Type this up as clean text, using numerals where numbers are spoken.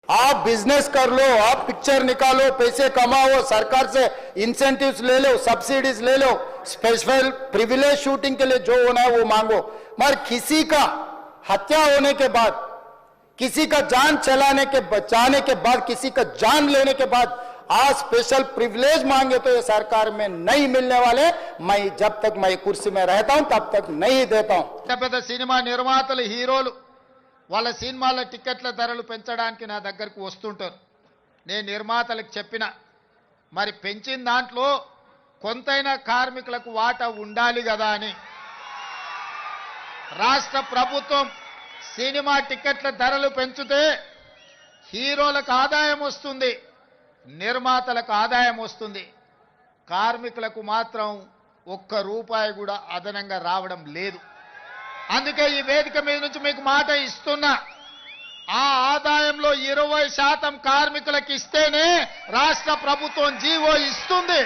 आप बिजनेस कर लो, आप पिक्चर निकालो, पैसे कमाओ, सरकार से इंसेंटिव्स ले लो, सब्सिडीज ले लो, स्पेशल प्रिविलेज शूटिंग के लिए जो होना है वो मांगो। मगर किसी का हत्या होने के बाद, किसी का जान चलाने के बचाने के बाद, किसी का जान लेने के बाद आज स्पेशल प्रिविलेज मांगे तो ये सरकार में नहीं मिलने वाले। मैं जब तक मैं कुर्सी में रहता हूं तब तक नहीं देता हूं। సినిమా నిర్మాతలు హీరోలు వాళ్ళ సినిమాల టికెట్ల ధరలు పెంచడానికి నా దగ్గరకు వస్తుంటారు. నేను నిర్మాతలకు చెప్పిన మరి పెంచిన దాంట్లో కొంతైనా కార్మికులకు వాటా ఉండాలి కదా అని. రాష్ట్ర ప్రభుత్వం సినిమా టికెట్ల ధరలు పెంచితే హీరోలకు ఆదాయం వస్తుంది, నిర్మాతలకు ఆదాయం వస్తుంది, కార్మికులకు మాత్రం ఒక్క రూపాయి కూడా అదనంగా రావడం లేదు. అందుకే ఈ వేదిక మీద నుంచి మీకు మాట ఇస్తున్నా, ఆ ఆదాయంలో 20% కార్మికులకు ఇస్తేనే రాష్ట్ర ప్రభుత్వం జీవో ఇస్తుంది.